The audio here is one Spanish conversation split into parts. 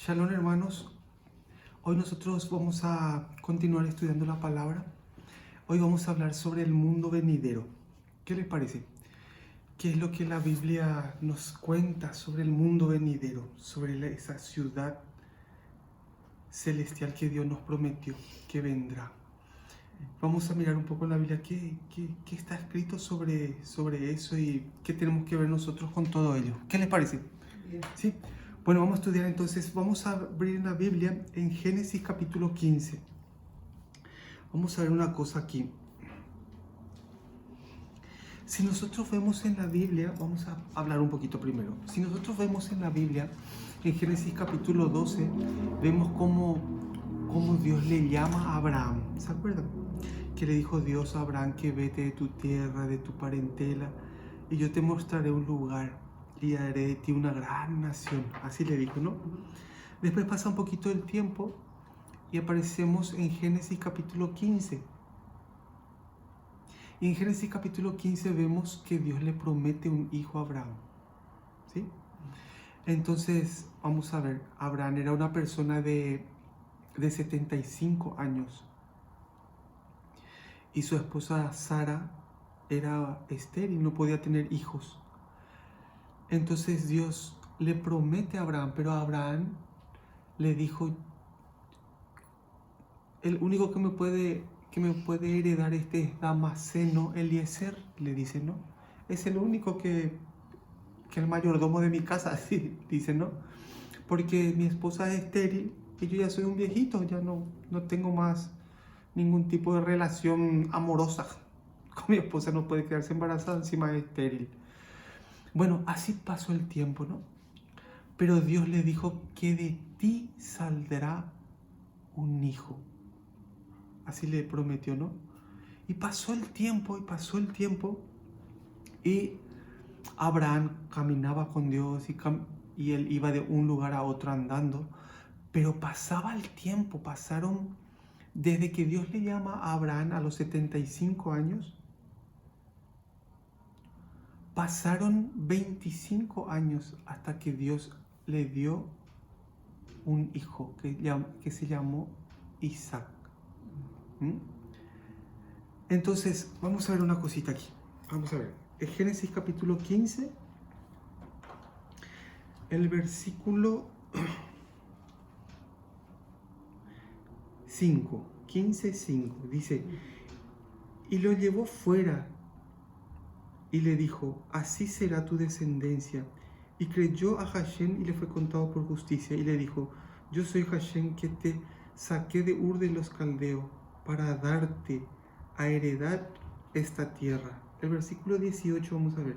Shalom, hermanos. Hoy nosotros vamos a continuar estudiando la palabra. Hoy vamos a hablar sobre el mundo venidero. ¿Qué les parece? ¿Qué es lo que la Biblia nos cuenta sobre el mundo venidero? Sobre esa ciudad celestial que Dios nos prometió que vendrá. Vamos a mirar un poco en la Biblia qué está escrito sobre eso y qué tenemos que ver nosotros con todo ello. ¿Qué les parece? Bien. ¿Sí? Bueno, vamos a estudiar entonces. Vamos a abrir en la Biblia en Génesis capítulo 15. Vamos a ver una cosa aquí. Si nosotros vemos en la Biblia, vamos a hablar un poquito primero. Si nosotros vemos en la Biblia, en Génesis capítulo 12, vemos cómo Dios le llama a Abraham. ¿Se acuerdan? Que le dijo Dios a Abraham que vete de tu tierra, de tu parentela, y yo te mostraré un lugar y haré de ti una gran nación. Así le dijo, ¿no? Después pasa un poquito el tiempo y aparecemos en Génesis capítulo 15. Y en Génesis capítulo 15 vemos que Dios le promete un hijo a Abraham. ¿Sí? Entonces, vamos a ver, Abraham era una persona de 75 años. Y su esposa Sara era estéril, no podía tener hijos. Entonces Dios le promete a Abraham, pero a Abraham le dijo, el único que me puede heredar es Damaseno Eliezer, le dice, ¿no? Es el único que el mayordomo de mi casa, así dice, ¿no? Porque mi esposa es estéril y yo ya soy un viejito, ya no tengo más ningún tipo de relación amorosa con mi esposa, no puede quedarse embarazada, encima es estéril. Bueno, así pasó el tiempo, ¿no? Pero Dios le dijo que de ti saldrá un hijo. Así le prometió, ¿no? Y pasó el tiempo, y Abraham caminaba con Dios y él iba de un lugar a otro andando, pero pasaba el tiempo, pasaron, desde que Dios le llama a Abraham a los 75 años, pasaron 25 años hasta que Dios le dio un hijo que se llamó Isaac. Entonces, vamos a ver una cosita aquí. Vamos a ver. En Génesis capítulo 15, el versículo 5, 15:5, dice, y lo llevó fuera y le dijo, así será tu descendencia. Y creyó a Hashem y le fue contado por justicia. Y le dijo, yo soy Hashem que te saqué de Ur de los Caldeos para darte a heredad esta tierra. El versículo 18 vamos a ver.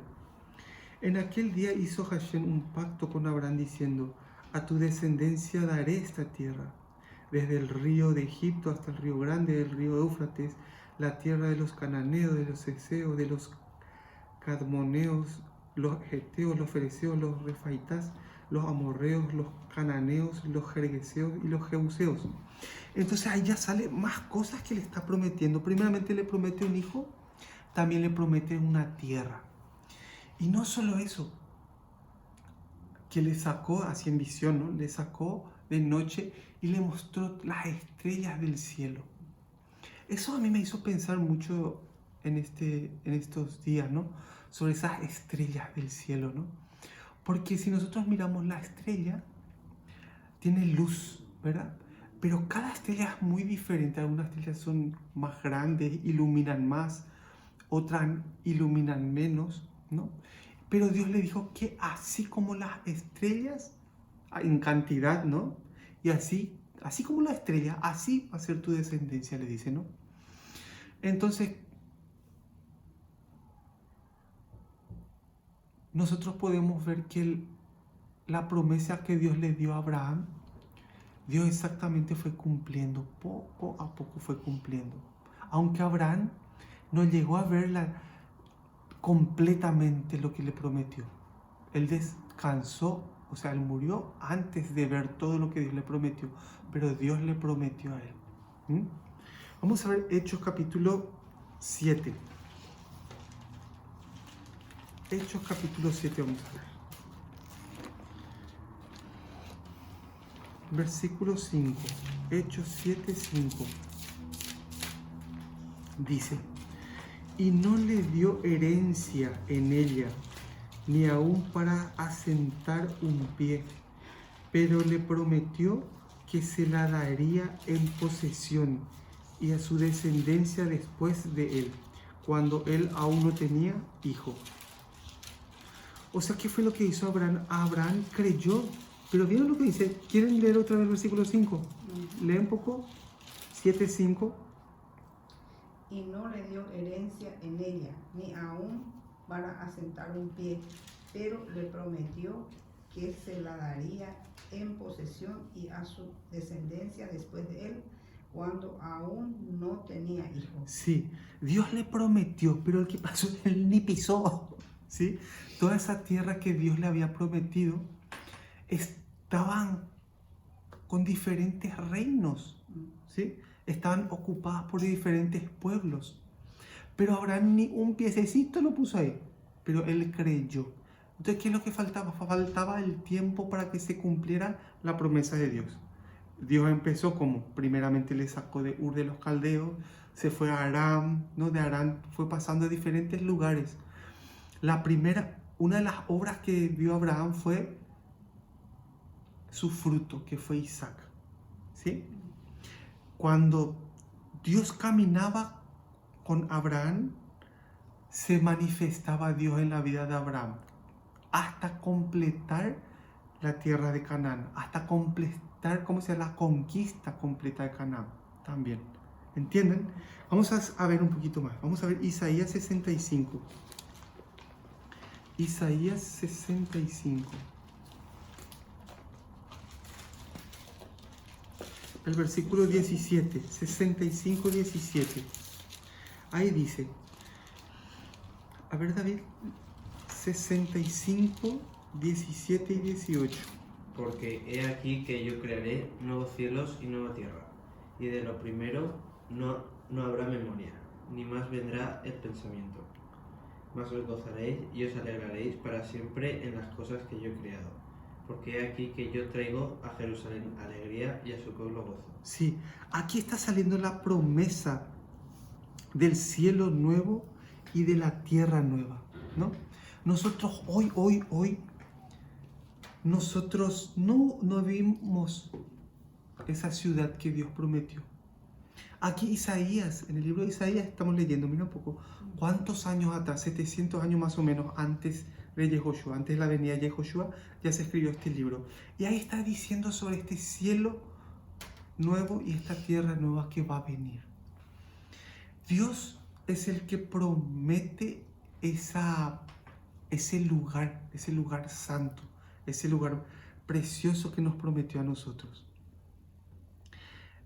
En aquel día hizo Hashem un pacto con Abraham diciendo, a tu descendencia daré esta tierra, desde el río de Egipto hasta el río grande del río Éufrates, la tierra de los cananeos, de los heseos, de los cadmoneos, los heteos, los fereceos, los refaitas, los amorreos, los cananeos, los jergueseos y los jebuseos. Entonces ahí ya sale más cosas que le está prometiendo. Primeramente le promete un hijo, también le promete una tierra. Y no solo eso, que le sacó así en visión, ¿no? Le sacó de noche y le mostró las estrellas del cielo. Eso a mí me hizo pensar mucho en estos días, ¿no? Sobre esas estrellas del cielo, ¿no? Porque si nosotros miramos la estrella, tiene luz, ¿verdad? Pero cada estrella es muy diferente. Algunas estrellas son más grandes, iluminan más, otras iluminan menos, ¿no? Pero Dios le dijo que así como las estrellas, en cantidad, ¿no? Y así como la estrella, así va a ser tu descendencia, le dice, ¿no? Entonces, nosotros podemos ver que la promesa que Dios le dio a Abraham, Dios exactamente fue cumpliendo, poco a poco fue cumpliendo. Aunque Abraham no llegó a verla completamente lo que le prometió. Él descansó, o sea, él murió antes de ver todo lo que Dios le prometió, pero Dios le prometió a él. Vamos a ver Hechos capítulo 7. Hechos capítulo 7 vamos a ver. Versículo 5, Hechos 7:5. Dice, y no le dio herencia en ella, ni aun para asentar un pie, pero le prometió que se la daría en posesión y a su descendencia después de él, cuando él aún no tenía hijo. O sea, ¿qué fue lo que hizo Abraham? Abraham creyó, pero ¿vieron lo que dice? ¿Quieren leer otra vez el versículo 5? Lee un poco, 7:5. Y no le dio herencia en ella, ni aun para asentar un pie, pero le prometió que se la daría en posesión y a su descendencia después de él, cuando aún no tenía hijos. Sí, Dios le prometió, pero el que pasó, él ni pisó. ¿Sí? Toda esa tierra que Dios le había prometido estaban con diferentes reinos, ¿sí? Estaban ocupadas por diferentes pueblos. Pero Abraham ni un piececito lo puso ahí, pero él creyó. Entonces, ¿qué es lo que faltaba? Faltaba el tiempo para que se cumpliera la promesa de Dios. Dios empezó como, primeramente le sacó de Ur de los Caldeos, se fue a Aram, ¿no? De Aram fue pasando a diferentes lugares. Una de las obras que vio Abraham fue su fruto, que fue Isaac, ¿sí? Cuando Dios caminaba con Abraham, se manifestaba Dios en la vida de Abraham, hasta completar la tierra de Canaán, hasta completar, la conquista completa de Canaán también. ¿Entienden? Vamos a ver un poquito más. Vamos a ver Isaías 65. Isaías 65. El versículo 17, 65, 17. Ahí dice, a ver David, 65, 17 y 18. Porque he aquí que yo crearé nuevos cielos y nueva tierra, y de lo primero no habrá memoria, ni más vendrá el pensamiento. Mas os gozaréis y os alegraréis para siempre en las cosas que yo he creado. Porque he aquí que yo traigo a Jerusalén alegría y a su pueblo gozo. Sí, aquí está saliendo la promesa del cielo nuevo y de la tierra nueva, ¿no? Nosotros hoy, nosotros no vimos esa ciudad que Dios prometió. Aquí Isaías, en el libro de Isaías estamos leyendo, mira un poco, ¿cuántos años atrás? 700 años más o menos antes de Yehoshua, antes de la venida de Yehoshua, ya se escribió este libro. Y ahí está diciendo sobre este cielo nuevo y esta tierra nueva que va a venir. Dios es el que promete ese lugar santo, ese lugar precioso que nos prometió a nosotros.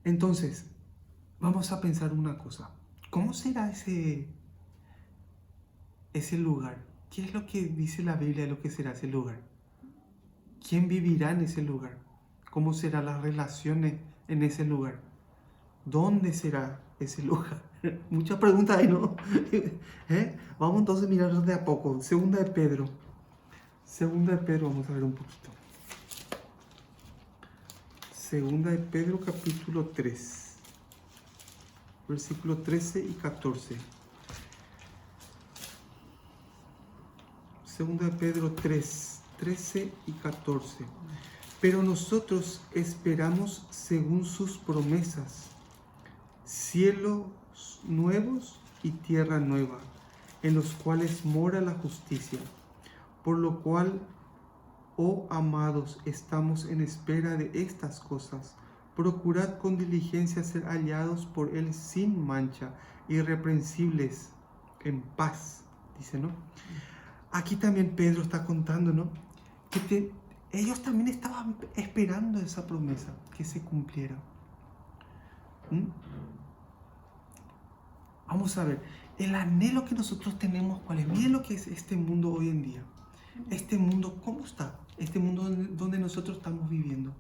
Entonces, vamos a pensar una cosa. ¿Cómo será ese lugar? ¿Qué es lo que dice la Biblia de lo que será ese lugar? ¿Quién vivirá en ese lugar? ¿Cómo serán las relaciones en ese lugar? ¿Dónde será ese lugar? Muchas preguntas ahí, ¿no? Vamos entonces a mirar de a poco. Segunda de Pedro, vamos a ver un poquito. Segunda de Pedro, capítulo 3, versículos 13 y 14. Segunda de Pedro 3, 13 y 14. Pero nosotros esperamos según sus promesas, cielos nuevos y tierra nueva, en los cuales mora la justicia. Por lo cual, oh amados, estamos en espera de estas cosas. Procurad con diligencia ser hallados por Él sin mancha, irreprensibles, en paz, dice, ¿no? Aquí también Pedro está contando, ¿no? Que ellos también estaban esperando esa promesa, que se cumpliera. Vamos a ver, el anhelo que nosotros tenemos, ¿cuál es? Miren lo que es este mundo hoy en día. Este mundo, ¿cómo está? Este mundo donde nosotros estamos viviendo.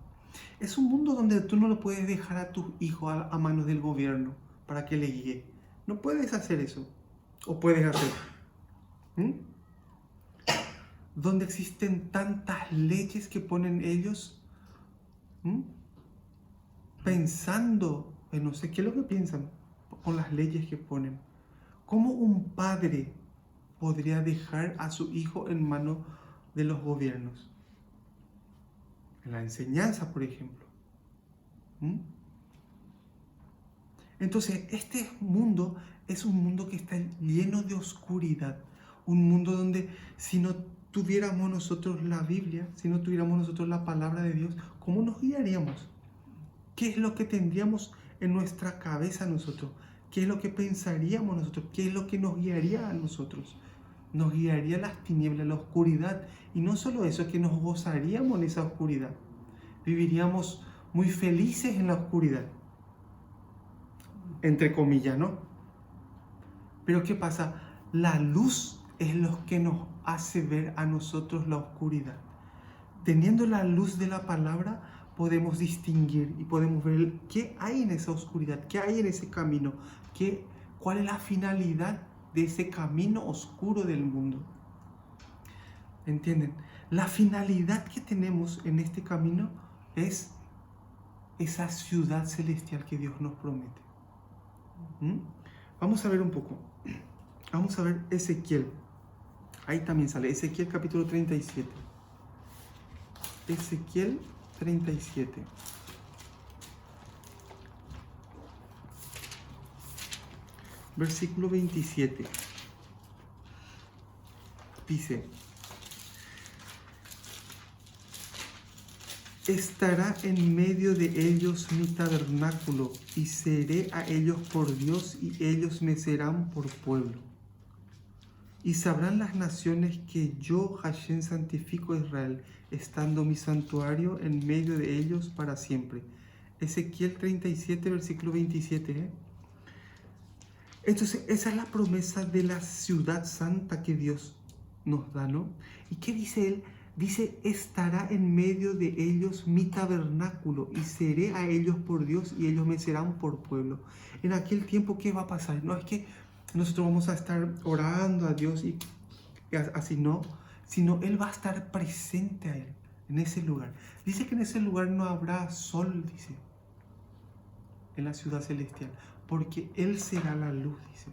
Es un mundo donde tú no lo puedes dejar a tus hijos a manos del gobierno para que le guíe. No puedes hacer eso. ¿O puedes hacerlo? Donde existen tantas leyes que ponen ellos pensando en no sé qué es lo que piensan con las leyes que ponen. ¿Cómo un padre podría dejar a su hijo en manos de los gobiernos? En la enseñanza, por ejemplo. Entonces, este mundo es un mundo que está lleno de oscuridad. Un mundo donde si no tuviéramos nosotros la Biblia, si no tuviéramos nosotros la palabra de Dios, ¿cómo nos guiaríamos? ¿Qué es lo que tendríamos en nuestra cabeza nosotros? ¿Qué es lo que pensaríamos nosotros? ¿Qué es lo que nos guiaría a nosotros? Nos guiaría las tinieblas, la oscuridad. Y no solo eso, que nos gozaríamos en esa oscuridad. Viviríamos muy felices en la oscuridad. Entre comillas, ¿no? Pero ¿qué pasa? La luz es lo que nos hace ver a nosotros la oscuridad. Teniendo la luz de la palabra, podemos distinguir y podemos ver qué hay en esa oscuridad, qué hay en ese camino, cuál es la finalidad de ese camino oscuro del mundo. ¿Entienden? La finalidad que tenemos en este camino es esa ciudad celestial que Dios nos promete. Vamos a ver un poco. Vamos a ver Ezequiel. Ahí también sale Ezequiel capítulo 37. Ezequiel 37. Versículo 27. Dice: estará en medio de ellos mi tabernáculo, y seré a ellos por Dios, y ellos me serán por pueblo. Y sabrán las naciones que yo, Hashem, santifico a Israel, estando mi santuario en medio de ellos para siempre. Ezequiel 37, versículo 27. Entonces, esa es la promesa de la ciudad santa que Dios nos da, ¿no? ¿Y qué dice él? Dice: estará en medio de ellos mi tabernáculo, y seré a ellos por Dios, y ellos me serán por pueblo. En aquel tiempo, ¿qué va a pasar? No es que nosotros vamos a estar orando a Dios y así, no, sino Él va a estar presente a Él, en ese lugar. Dice que en ese lugar no habrá sol, dice, en la ciudad celestial, porque Él será la luz, dice.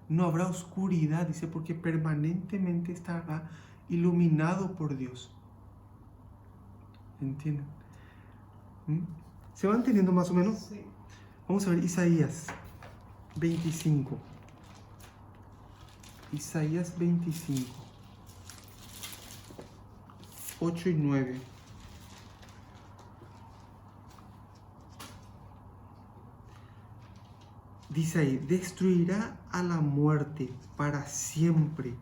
No habrá oscuridad, dice, porque permanentemente estará iluminado por Dios. ¿Entienden? ¿Se va entendiendo más o menos? Sí. Vamos a ver Isaías 25. Isaías 25, 8 y 9. Dice ahí: destruirá a la muerte para siempre,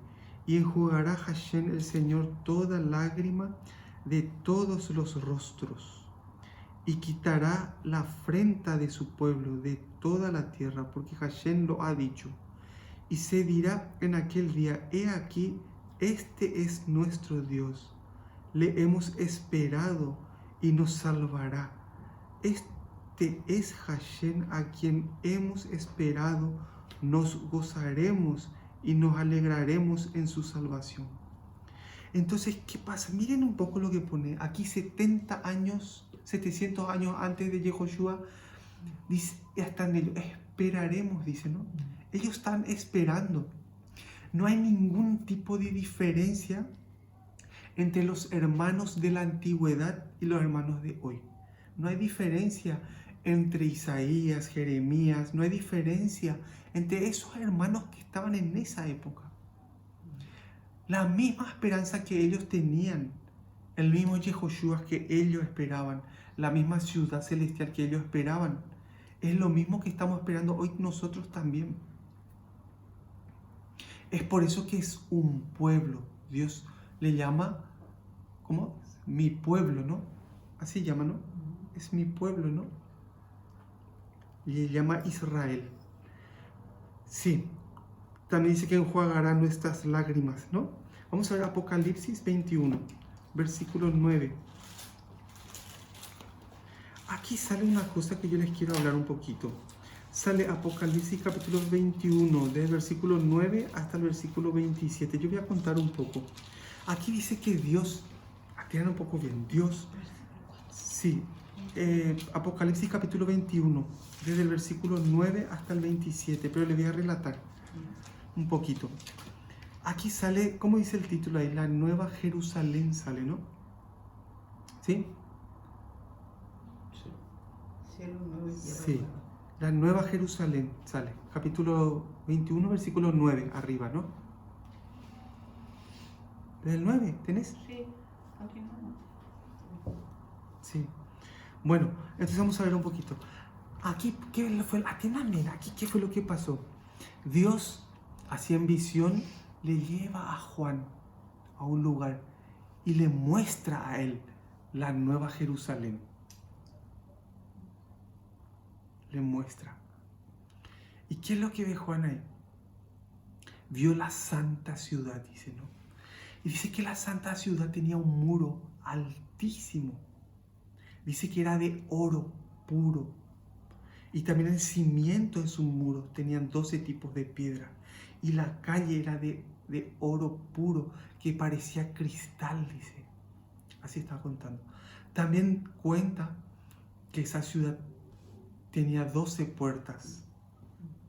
y enjugará Hashem el Señor toda lágrima de todos los rostros, y quitará la afrenta de su pueblo de toda la tierra, porque Hashem lo ha dicho. Y se dirá en aquel día: he aquí, este es nuestro Dios, le hemos esperado y nos salvará. Este es Hashem, a quien hemos esperado, nos gozaremos y nos alegraremos en su salvación. Entonces, ¿qué pasa? Miren un poco lo que pone aquí: 700 años antes de Yehoshua, dice, están ellos, esperaremos, dice, ¿no? Ellos están esperando. No hay ningún tipo de diferencia entre los hermanos de la antigüedad y los hermanos de hoy. No hay diferencia entre Isaías, Jeremías, no hay diferencia entre esos hermanos que estaban en esa época. La misma esperanza que ellos tenían, el mismo Yehoshua que ellos esperaban, la misma ciudad celestial que ellos esperaban, es lo mismo que estamos esperando hoy nosotros también. Es por eso que es un pueblo. Dios le llama, ¿cómo? Mi pueblo, ¿no? Así llama, ¿no? Es mi pueblo, ¿no? Y le llama Israel. Sí. También dice que enjuagará nuestras lágrimas, ¿no? Vamos a ver Apocalipsis 21, versículo 9. Aquí sale una cosa que yo les quiero hablar un poquito. Sale Apocalipsis capítulo 21, del versículo 9 hasta el versículo 27. Yo voy a contar un poco. Aquí dice que Dios, atiendan un poco bien, Dios, sí, Apocalipsis capítulo 21, desde el versículo 9 hasta el 27, pero le voy a relatar un poquito. Aquí sale, ¿cómo dice el título ahí? La Nueva Jerusalén sale, ¿no? ¿Sí? Sí. Cielo nuevo y tierra Sí. nueva. La Nueva Jerusalén sale. Capítulo 21, versículo 9, arriba, ¿no? Desde el 9, ¿tenés? Sí, continuamos. Sí. Bueno, entonces vamos a ver un poquito. Aquí, ¿qué fue? Atiéndame, aquí, ¿qué fue lo que pasó? Dios, así en visión, le lleva a Juan a un lugar y le muestra a él la Nueva Jerusalén. Le muestra. ¿Y qué es lo que ve Juan ahí? Vio la santa ciudad, dice, ¿no? Y dice que la santa ciudad tenía un muro altísimo. Dice que era de oro puro. Y también el cimiento de sus muros tenían 12 tipos de piedra. Y la calle era de oro puro, que parecía cristal, dice. Así está contando. También cuenta que esa ciudad tenía 12 puertas.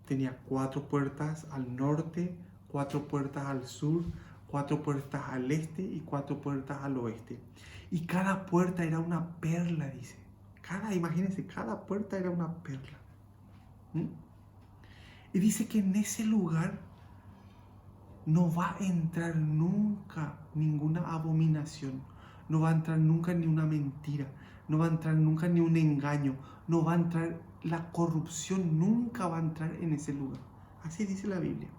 Tenía 4 puertas al norte, 4 puertas al sur, 4 puertas al este y 4 puertas al oeste. Y cada puerta era una perla, dice. Imagínense, cada puerta era una perla. ¿Mm? Y dice que en ese lugar no va a entrar nunca ninguna abominación. No va a entrar nunca ni una mentira. No va a entrar nunca ni un engaño. No va a entrar la corrupción. Nunca va a entrar en ese lugar. Así dice la Biblia.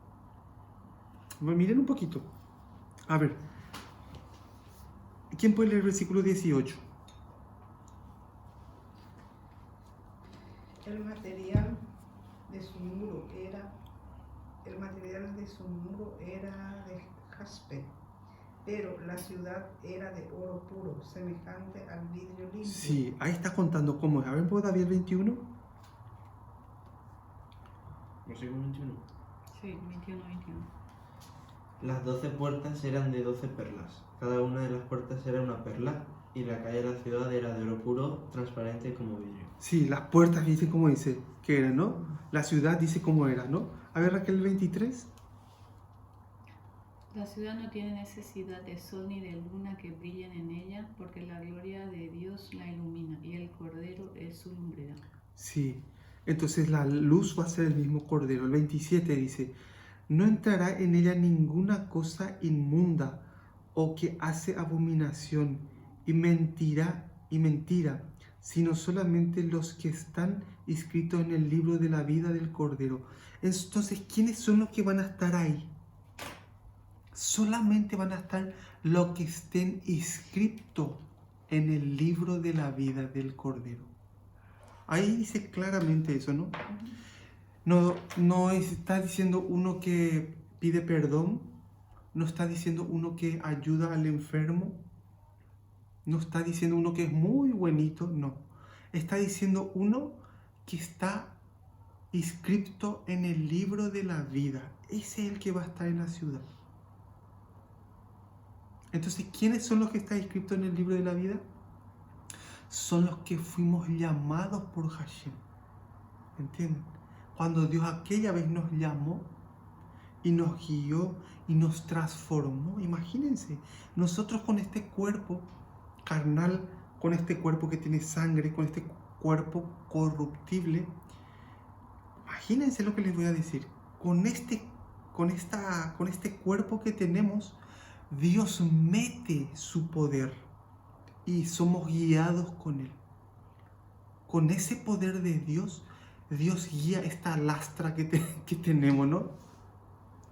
Bueno, miren un poquito. A ver. ¿Quién puede leer el versículo 18? El material de su muro era de jaspe, pero la ciudad era de oro puro, semejante al vidrio limpio. Sí, ahí está contando cómo es. A ver, ¿puedo David 21? Versículo 21. Sí, 21. Las 12 puertas eran de 12 perlas. Cada una de las puertas era una perla, y la calle de la ciudad era de oro puro, transparente como vidrio. Sí, las puertas dicen cómo dice que eran, ¿no? La ciudad dice cómo era, ¿no? A ver, Raquel, el 23. La ciudad no tiene necesidad de sol ni de luna que brillen en ella, porque la gloria de Dios la ilumina y el Cordero es su lumbrera. Sí, entonces la luz va a ser el mismo Cordero. El 27 dice, no entrará en ella ninguna cosa inmunda o que hace abominación y mentira, sino solamente los que están inscritos en el libro de la vida del Cordero. Entonces, ¿quiénes son los que van a estar ahí? Solamente van a estar los que estén inscritos en el libro de la vida del Cordero. Ahí dice claramente eso, ¿no? No está diciendo uno que pide perdón, no está diciendo uno que ayuda al enfermo, no está diciendo uno que es muy buenito, no. Está diciendo uno que está inscrito en el libro de la vida. Ese es el que va a estar en la ciudad. Entonces, ¿quiénes son los que están inscritos en el libro de la vida? Son los que fuimos llamados por Hashem. ¿Entienden? Cuando Dios aquella vez nos llamó y nos guió y nos transformó. Imagínense, nosotros con este cuerpo carnal, con este cuerpo que tiene sangre, con este cuerpo corruptible, imagínense lo que les voy a decir. Con este cuerpo que tenemos, Dios mete su poder y somos guiados con Él. Con ese poder de Dios, Dios guía esta lastra que tenemos, ¿no?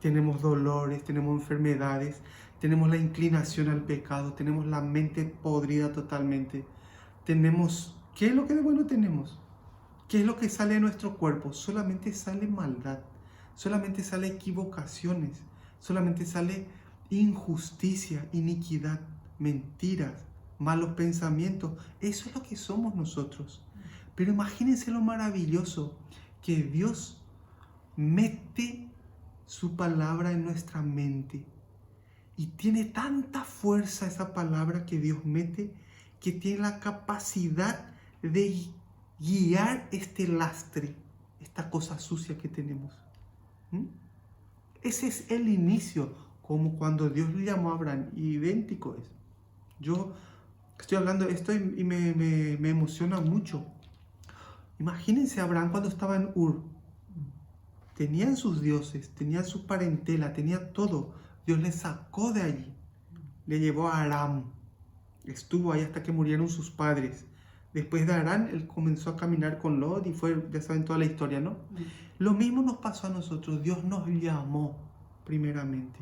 Tenemos dolores, tenemos enfermedades, tenemos la inclinación al pecado, tenemos la mente podrida totalmente. ¿Qué es lo que de bueno tenemos? ¿Qué es lo que sale de nuestro cuerpo? Solamente sale maldad, solamente sale equivocaciones, solamente sale injusticia, iniquidad, mentiras, malos pensamientos. Eso es lo que somos nosotros. Pero imagínense lo maravilloso que Dios mete su palabra en nuestra mente. Y tiene tanta fuerza esa palabra que Dios mete, que tiene la capacidad de guiar este lastre, esta cosa sucia que tenemos. Ese es el inicio, como cuando Dios le llamó a Abraham, idéntico es. Yo estoy hablando de esto y me emociona mucho. Imagínense a Abraham cuando estaba en Ur. Tenían sus dioses, tenían su parentela, tenía todo. Dios le sacó de allí, le llevó a Aram. Estuvo ahí hasta que murieron sus padres. Después de Aram, él comenzó a caminar con Lot y fue, ya saben toda la historia, ¿no? Lo mismo nos pasó a nosotros. Dios nos llamó primeramente.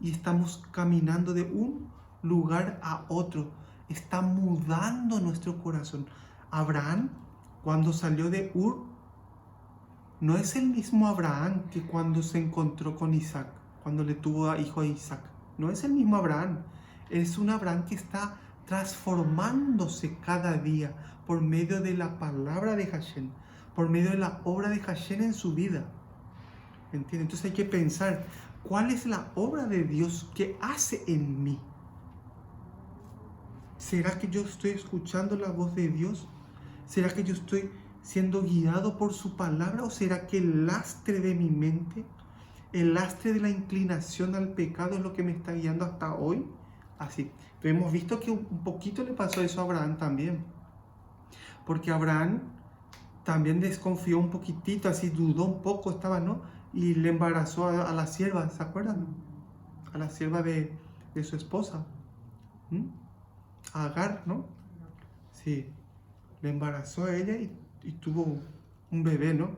Y estamos caminando de un lugar a otro. Está mudando nuestro corazón. Abraham, cuando salió de Ur, no es el mismo Abraham que cuando se encontró con Isaac, cuando le tuvo a hijo a Isaac. No es el mismo Abraham. Es un Abraham que está transformándose cada día por medio de la palabra de Hashem, por medio de la obra de Hashem en su vida. ¿Entienden? Entonces hay que pensar, ¿cuál es la obra de Dios que hace en mí? ¿Será que yo estoy escuchando la voz de Dios? ¿Será que yo estoy siendo guiado por su palabra? ¿O será que el lastre de mi mente, el lastre de la inclinación al pecado es lo que me está guiando hasta hoy? Así. Pero hemos visto que un poquito le pasó eso a Abraham también. Porque Abraham también desconfió un poquitito, así dudó un poco, estaba, ¿no? Y le embarazó a la sierva, ¿se acuerdan? A la sierva de su esposa. A Agar, ¿no? Sí. Le embarazó a ella y tuvo un bebé, ¿no?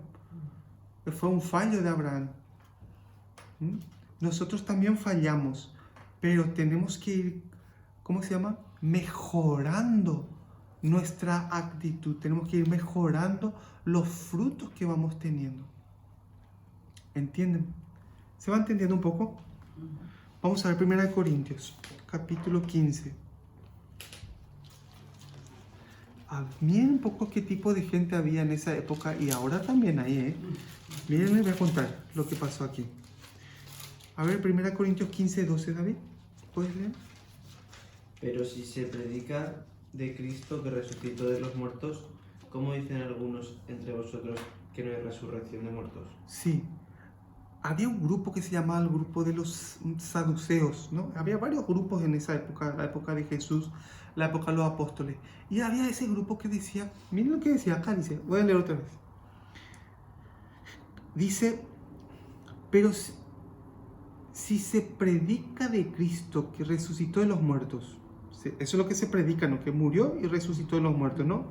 Fue un fallo de Abraham. Nosotros también fallamos, pero tenemos que ir, ¿cómo se llama? Mejorando nuestra actitud. Tenemos que ir mejorando los frutos que vamos teniendo. ¿Entienden? ¿Se va entendiendo un poco? Vamos a ver 1 Corintios, capítulo 15. Miren un poco qué tipo de gente había en esa época y ahora también hay, ¿eh? Miren, les voy a contar lo que pasó aquí. A ver, 1 Corintios 15, 12, David, ¿puedes leer? Pero si se predica de Cristo que resucitó de los muertos, ¿cómo dicen algunos entre vosotros que no hay resurrección de muertos? Sí. Había un grupo que se llamaba el grupo de los saduceos, ¿no? Había varios grupos en esa época, la época de Jesús, la época de los apóstoles. Y había ese grupo que decía, miren lo que decía acá, dice, voy a leer otra vez. Dice, pero si se predica de Cristo que resucitó de los muertos, eso es lo que se predica, ¿no? Que murió y resucitó de los muertos, ¿no?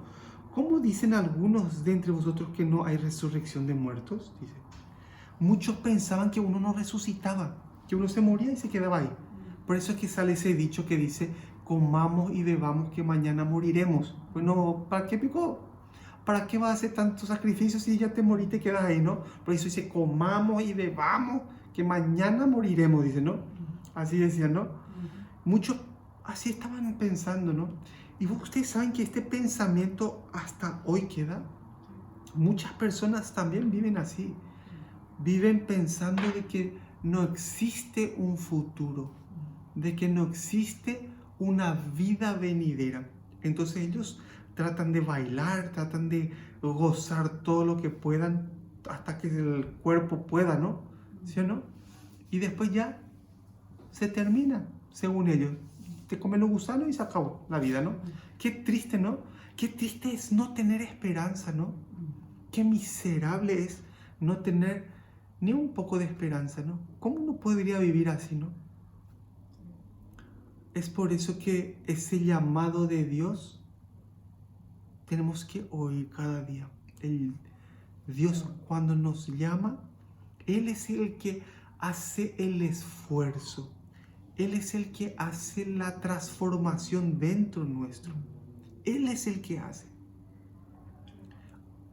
¿Cómo dicen algunos de entre vosotros que no hay resurrección de muertos? Dice. Muchos pensaban que uno no resucitaba, que uno se moría y se quedaba ahí. Por eso es que sale ese dicho que dice, comamos y bebamos que mañana moriremos. Bueno, ¿para qué picó? ¿Para qué vas a hacer tantos sacrificios si ya te morís y te quedas ahí, no? Por eso dice, comamos y bebamos que mañana moriremos, dice, ¿no? Así decían, ¿no? Muchos así estaban pensando, ¿no? Y ustedes saben que este pensamiento hasta hoy queda. Muchas personas también viven así. Viven pensando de que no existe un futuro, de que no existe una vida venidera. Entonces ellos tratan de bailar, tratan de gozar todo lo que puedan hasta que el cuerpo pueda, ¿no? ¿Sí o no? Y después ya se termina, según ellos. Te comen los gusanos y se acabó la vida, ¿no? Qué triste, ¿no? Qué triste es no tener esperanza, ¿no? Qué miserable es no tener ni un poco de esperanza, ¿no? ¿Cómo uno podría vivir así, no? Es por eso que ese llamado de Dios tenemos que oír cada día. Dios cuando nos llama, Él es el que hace el esfuerzo. Él es el que hace la transformación dentro nuestro. Él es el que hace.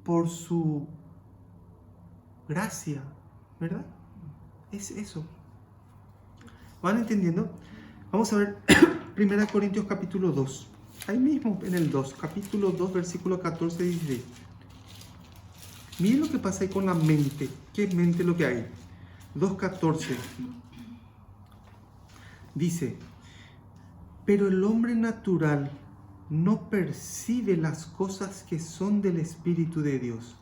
Por su gracia, ¿verdad? Es eso. ¿Van entendiendo? Vamos a ver 1 Corintios capítulo 2. Ahí mismo en el 2, capítulo 2, versículo 14 dice. Miren lo que pasa ahí con la mente. ¿Qué mente lo que hay? 2:14. Dice, pero el hombre natural no percibe las cosas que son del Espíritu de Dios.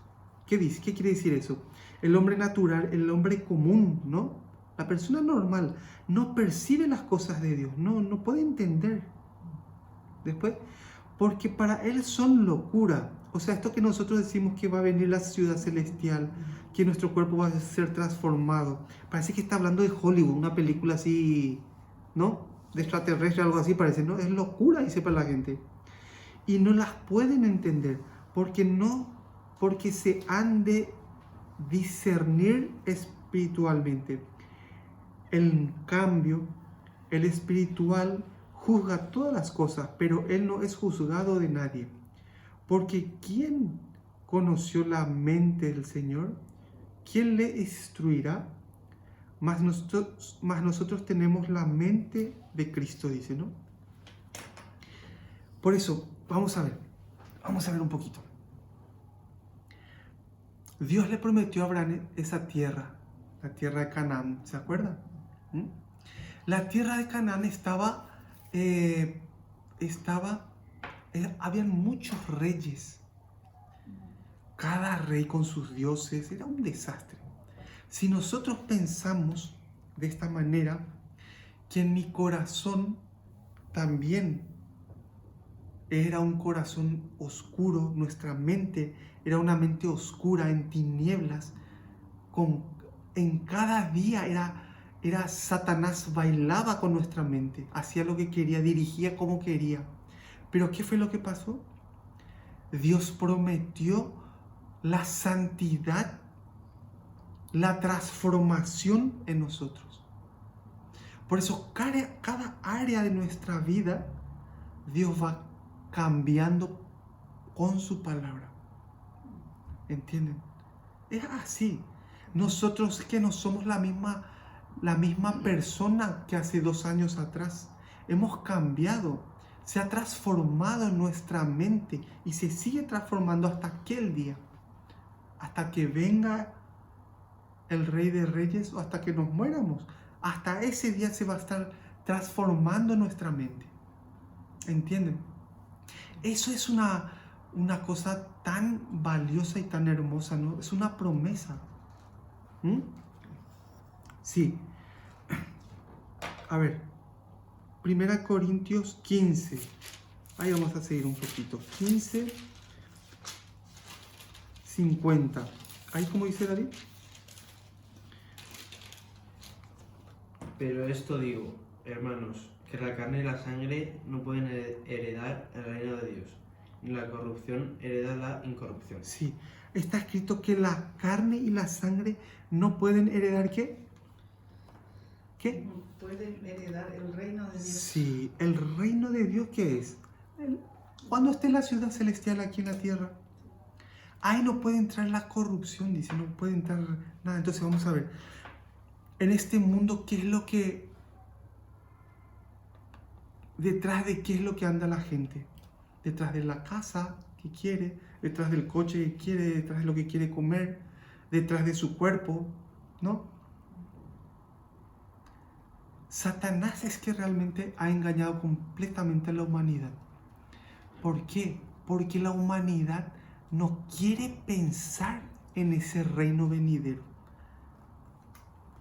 ¿Qué dice? ¿Qué quiere decir eso? El hombre natural, el hombre común, ¿no? La persona normal no percibe las cosas de Dios, no puede entender. Después, porque para él son locura. O sea, esto que nosotros decimos que va a venir la ciudad celestial, que nuestro cuerpo va a ser transformado. Parece que está hablando de Hollywood, una película así, ¿no? De extraterrestre, algo así parece, ¿no? Es locura, dice para la gente. Y no las pueden entender, porque se han de discernir espiritualmente. En cambio, el espiritual juzga todas las cosas, pero él no es juzgado de nadie. Porque ¿quién conoció la mente del Señor? ¿Quién le instruirá? Mas nosotros tenemos la mente de Cristo, dice, ¿no? Por eso, vamos a ver un poquito. Dios le prometió a Abraham esa tierra, la tierra de Canaán, ¿se acuerdan? La tierra de Canaán habían muchos reyes. Cada rey con sus dioses, era un desastre. Si nosotros pensamos de esta manera, que en mi corazón también era un corazón oscuro, nuestra mente era una mente oscura, en tinieblas, en cada día era Satanás, bailaba con nuestra mente, hacía lo que quería, dirigía como quería. Pero ¿qué fue lo que pasó? Dios prometió la santidad, la transformación en nosotros. Por eso cada área de nuestra vida, Dios va cambiando con su palabra. ¿Entienden? Es así. Nosotros que no somos la misma persona que hace 2 años atrás. Hemos cambiado. Se ha transformado en nuestra mente y se sigue transformando hasta aquel día. Hasta que venga el Rey de Reyes o hasta que nos muéramos. Hasta ese día se va a estar transformando nuestra mente. ¿Entienden? Eso es una cosa tan valiosa y tan hermosa, ¿no? Es una promesa. Sí. A ver, 1 Corintios 15. Ahí vamos a seguir un poquito. 15, 50. ¿Ahí cómo dice David? Pero esto digo, hermanos, que la carne y la sangre no pueden heredar el reino de Dios, ni la corrupción hereda la incorrupción. Sí, está escrito que la carne y la sangre no pueden heredar ¿qué? ¿Qué? Pueden heredar el reino de Dios. Sí, el reino de Dios, ¿qué es? Cuando esté la ciudad celestial aquí en la tierra, ahí no puede entrar la corrupción, dice, no puede entrar nada. Entonces vamos a ver, en este mundo, ¿qué es lo que... ¿Detrás de qué es lo que anda la gente? Detrás de la casa que quiere, detrás del coche que quiere, detrás de lo que quiere comer, detrás de su cuerpo, ¿no? Satanás es que realmente ha engañado completamente a la humanidad. ¿Por qué? Porque la humanidad no quiere pensar en ese reino venidero.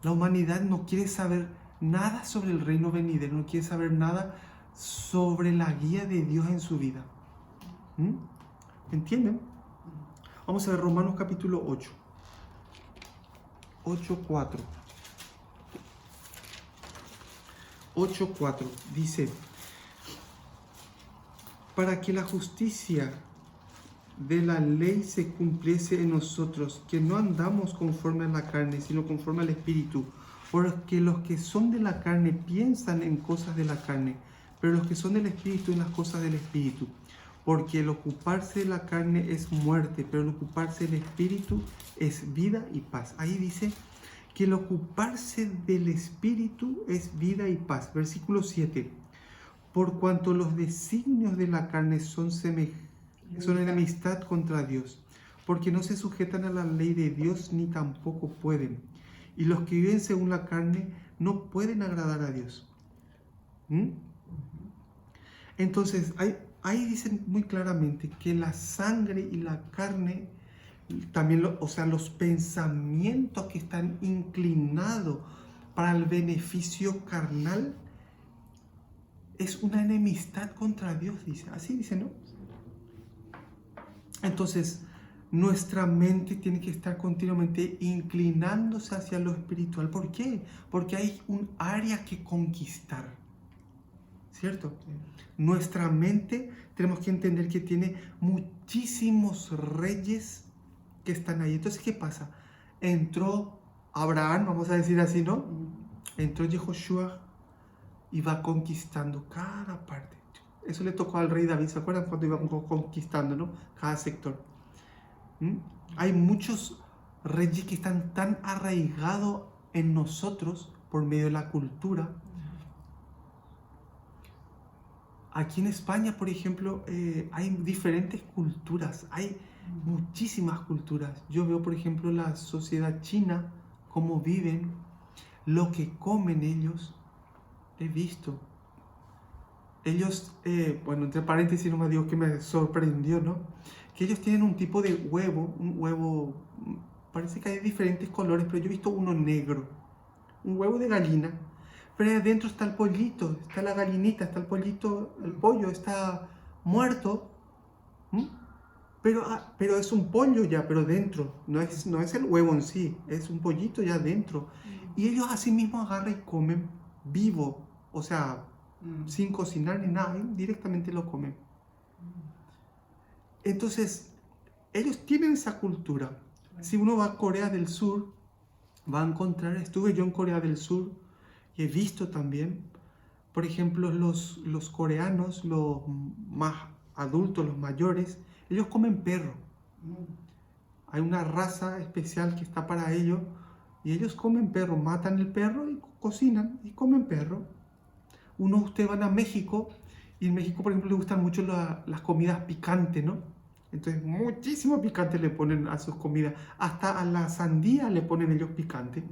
La humanidad no quiere saber nada sobre el reino venidero, no quiere saber nada sobre la guía de Dios en su vida. ¿Entienden? Vamos a ver Romanos capítulo 8. 8:4. 8:4 dice: para que la justicia de la ley se cumpliese en nosotros, que no andamos conforme a la carne, sino conforme al Espíritu. Porque los que son de la carne piensan en cosas de la carne, pero los que son del Espíritu en las cosas del Espíritu. Porque el ocuparse de la carne es muerte, pero el ocuparse del Espíritu es vida y paz. Ahí dice que el ocuparse del Espíritu es vida y paz. Versículo 7. Por cuanto los designios de la carne son enemistad contra Dios, porque no se sujetan a la ley de Dios ni tampoco pueden. Y los que viven según la carne no pueden agradar a Dios. Entonces, ahí dicen muy claramente que la sangre y la carne, también o sea, los pensamientos que están inclinados para el beneficio carnal, es una enemistad contra Dios, dice. Así dice, ¿no? Entonces, nuestra mente tiene que estar continuamente inclinándose hacia lo espiritual. ¿Por qué? Porque hay un área que conquistar. ¿Cierto? Nuestra mente, tenemos que entender que tiene muchísimos reyes que están ahí. Entonces, ¿qué pasa? Entró Abraham, vamos a decir así, ¿no? Entró Yehoshua y va conquistando cada parte. Eso le tocó al rey David, ¿se acuerdan? Cuando iba conquistando, ¿no? Cada sector. Hay muchos reyes que están tan arraigados en nosotros por medio de la cultura. Aquí en España, por ejemplo, hay diferentes culturas, hay muchísimas culturas. Yo veo, por ejemplo, la sociedad china, cómo viven, lo que comen ellos, he visto. Ellos, bueno, entre paréntesis nomás digo que me sorprendió, ¿no? Que ellos tienen un tipo de huevo, un huevo, parece que hay diferentes colores, pero yo he visto uno negro, un huevo de gallina, pero adentro está el pollito, está la gallinita, está el pollito, el pollo está muerto, pero es un pollo ya, pero dentro, no es el huevo en sí, es un pollito ya dentro. Y ellos así mismo agarran y comen vivo, o sea, sin cocinar ni nada, directamente lo comen. Entonces, ellos tienen esa cultura. Si uno va a Corea del Sur, va a encontrar, estuve yo en Corea del Sur y he visto también, por ejemplo, los coreanos, los más adultos, los mayores, ellos comen perro. Hay una raza especial que está para ellos y ellos comen perro, matan el perro y cocinan y comen perro. Ustedes van a México y en México, por ejemplo, les gustan mucho las comidas picantes, ¿no? Entonces, muchísimo picante le ponen a sus comidas. Hasta a la sandía le ponen ellos picante.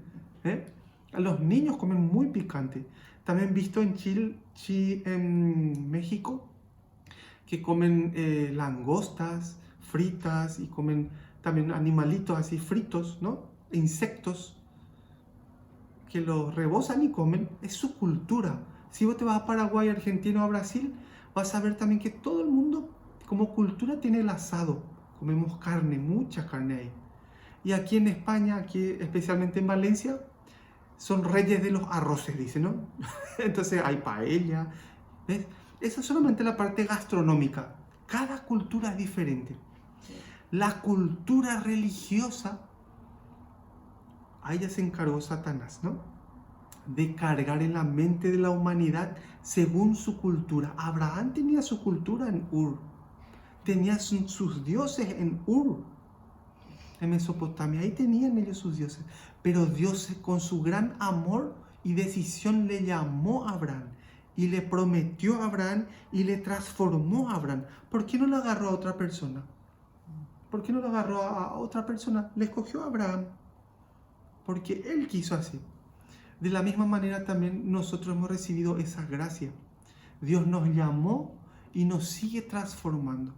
A los niños comen muy picante. También he visto en México que comen langostas fritas y comen también animalitos así fritos, ¿no? Insectos que los rebosan y comen. Es su cultura. Si vos te vas a Paraguay, Argentina o a Brasil, vas a ver también que todo el mundo como cultura tiene el asado. Comemos carne, mucha carne ahí. Y aquí en España, aquí especialmente en Valencia, son reyes de los arroces, dicen, ¿no? Entonces hay paella, ¿ves? Esa es solamente la parte gastronómica. Cada cultura es diferente. La cultura religiosa, a ella se encargó Satanás, ¿no? De cargar en la mente de la humanidad según su cultura. Abraham tenía su cultura en Ur. Tenía sus dioses en Ur, en Mesopotamia. Ahí tenían ellos sus dioses. Pero Dios, con su gran amor y decisión, le llamó a Abraham y le prometió a Abraham y le transformó a Abraham. ¿Por qué no le agarró a otra persona? ¿Por qué no le agarró a otra persona? Le escogió a Abraham porque él quiso así. De la misma manera también nosotros hemos recibido esa gracia. Dios nos llamó y nos sigue transformando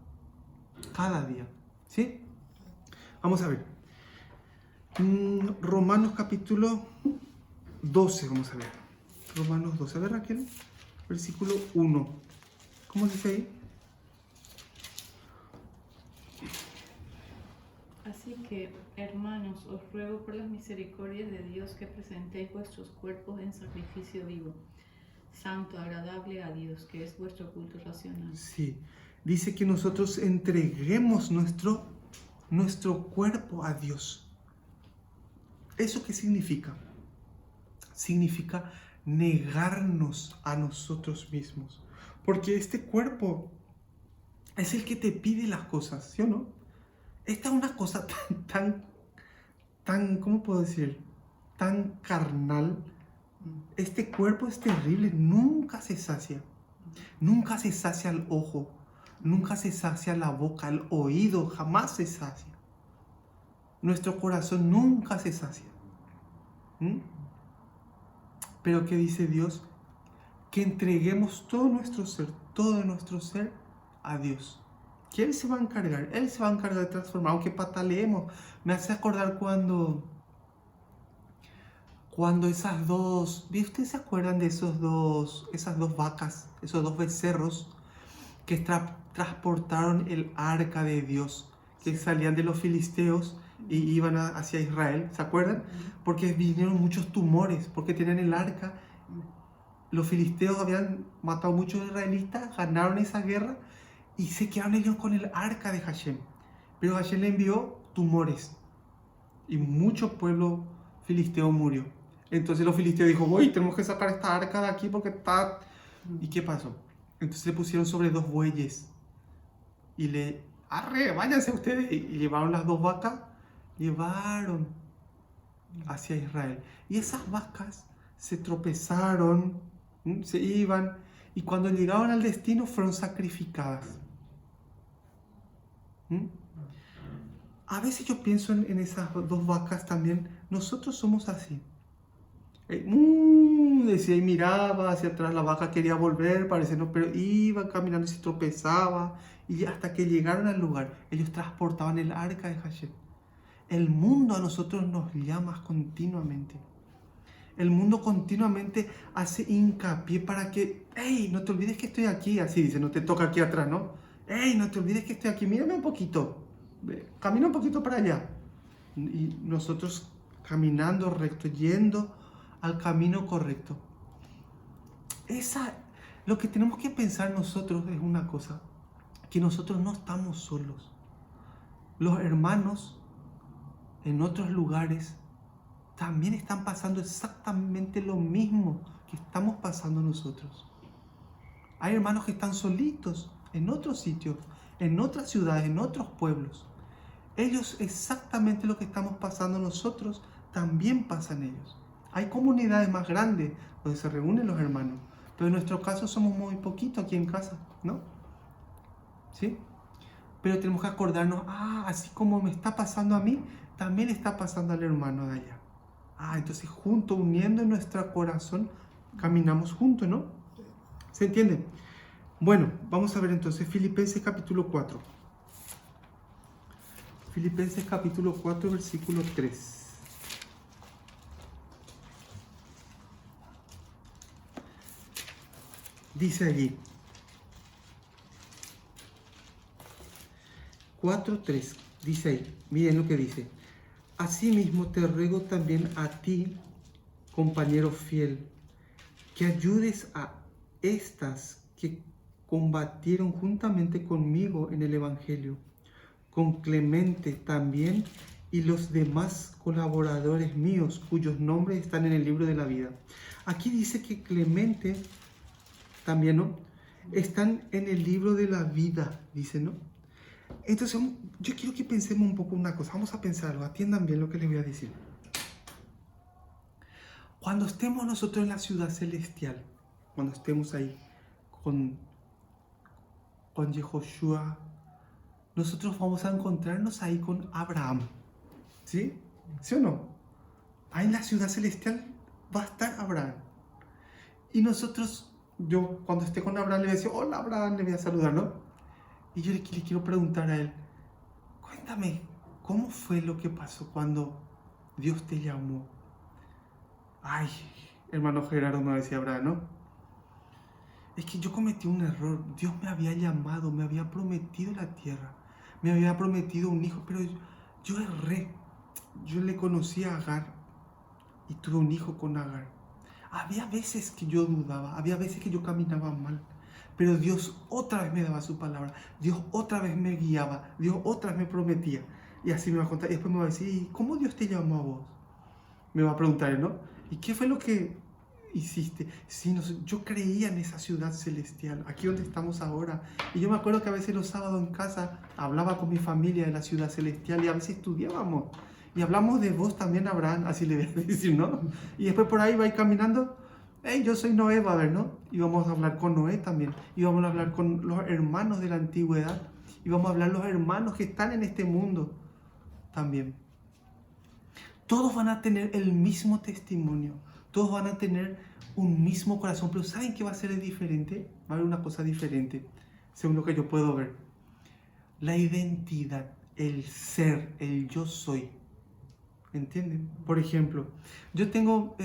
cada día. ¿Sí? Vamos a ver. Romanos capítulo 12, vamos a ver. Romanos 12. A ver, Raquel. Versículo 1. ¿Cómo dice ahí? Así que, hermanos, os ruego por las misericordias de Dios que presentéis vuestros cuerpos en sacrificio vivo, santo, agradable a Dios, que es vuestro culto racional. Sí, dice que nosotros entreguemos nuestro cuerpo a Dios. ¿Eso qué significa? Significa negarnos a nosotros mismos. Porque este cuerpo es el que te pide las cosas, ¿sí o no? Esta es una cosa tan, ¿cómo puedo decir? Tan carnal. Este cuerpo es terrible, nunca se sacia. Nunca se sacia el ojo, nunca se sacia la boca, el oído, jamás se sacia. Nuestro corazón nunca se sacia. Pero ¿qué dice Dios? Que entreguemos todo nuestro ser a Dios. Que Él se va a encargar. Él se va a encargar de transformar. Aunque pataleemos. Me hace acordar cuando esas dos... ¿Ustedes se acuerdan de esas dos vacas? Esos dos becerros que transportaron el arca de Dios. Que salían de los filisteos y iban hacia Israel. ¿Se acuerdan? Porque vinieron muchos tumores. Porque tenían el arca. Los filisteos habían matado muchos israelitas, ganaron esa guerra y se quedaron ellos con el arca de Hashem. Pero Hashem le envió tumores y mucho pueblo filisteo murió. Entonces los filisteos dijeron, uy, tenemos que sacar esta arca de aquí porque está... ¿Y qué pasó? Entonces le pusieron sobre 2 bueyes y váyanse ustedes. Y llevaron las 2 vacas, llevaron hacia Israel. Y esas vacas se tropezaron, se iban, y cuando llegaban al destino fueron sacrificadas. A veces yo pienso en esas 2 vacas también. Nosotros somos así. Decía y miraba hacia atrás, la vaca quería volver, parece no, pero iba caminando y se tropezaba, y hasta que llegaron al lugar, ellos transportaban el arca de Hashem. El mundo a nosotros nos llama continuamente. El mundo continuamente hace hincapié para que, hey, no te olvides que estoy aquí. Así dice, no te toca aquí atrás, ¿no? Hey, no te olvides que estoy aquí, mírame un poquito. Camina un poquito para allá. Y nosotros caminando recto, yendo al camino correcto. Lo que tenemos que pensar nosotros es una cosa, que nosotros no estamos solos. Los hermanos en otros lugares también están pasando exactamente lo mismo que estamos pasando nosotros. Hay hermanos que están solitos en otros sitios, en otras ciudades, en otros pueblos. Ellos exactamente lo que estamos pasando nosotros, también pasan ellos. Hay comunidades más grandes donde se reúnen los hermanos, pero en nuestro caso somos muy poquitos aquí en casa, ¿no? ¿Sí? Pero tenemos que acordarnos, así como me está pasando a mí, también le está pasando al hermano de allá. Entonces juntos, uniendo en nuestro corazón, caminamos juntos, ¿no? ¿Se entiende? Bueno, vamos a ver entonces Filipenses capítulo 4. Filipenses capítulo 4, versículo 3. Dice allí, 4:3, dice ahí, miren lo que dice. Asimismo te ruego también a ti, compañero fiel, que ayudes a estas que combatieron juntamente conmigo en el Evangelio, con Clemente también y los demás colaboradores míos cuyos nombres están en el libro de la vida. Aquí dice que Clemente también, ¿no? Están en el libro de la vida, dice, ¿no? Entonces, yo quiero que pensemos un poco una cosa. Vamos a pensarlo, atiendan bien lo que les voy a decir. Cuando estemos nosotros en la ciudad celestial, cuando estemos ahí con Yehoshua, nosotros vamos a encontrarnos ahí con Abraham. ¿Sí? ¿Sí o no? Ahí en la ciudad celestial va a estar Abraham. Y nosotros, yo cuando esté con Abraham le voy a decir, hola Abraham, le voy a saludar, ¿no? Y yo le quiero preguntar a él, cuéntame, ¿cómo fue lo que pasó cuando Dios te llamó? Ay, hermano Gerardo me decía Abraham, ¿no? Es que yo cometí un error. Dios me había llamado, me había prometido la tierra, me había prometido un hijo, pero yo erré. Yo le conocí a Agar y tuve un hijo con Agar. Había veces que yo dudaba, había veces que yo caminaba mal. Pero Dios otra vez me daba su palabra. Dios otra vez me guiaba. Dios otra vez me prometía. Y así me va a contar. Y después me va a decir, ¿y cómo Dios te llamó a vos? Me va a preguntar, ¿no? ¿Y qué fue lo que hiciste? Sí, yo creía en esa ciudad celestial, aquí donde estamos ahora. Y yo me acuerdo que a veces los sábados en casa hablaba con mi familia de la ciudad celestial y a veces estudiábamos. Y hablamos de vos también, Abraham, así le voy a decir, ¿no? Y después por ahí va a ir caminando. Hey, yo soy Noé, va a ver, ¿no? Y vamos a hablar con Noé también. Y vamos a hablar con los hermanos de la antigüedad. Y vamos a hablar los hermanos que están en este mundo también. Todos van a tener el mismo testimonio. Todos van a tener un mismo corazón. Pero ¿saben qué va a ser diferente? Va a haber una cosa diferente. según lo que yo puedo ver. La identidad, el ser, el yo soy. ¿Entienden? Por ejemplo, yo tengo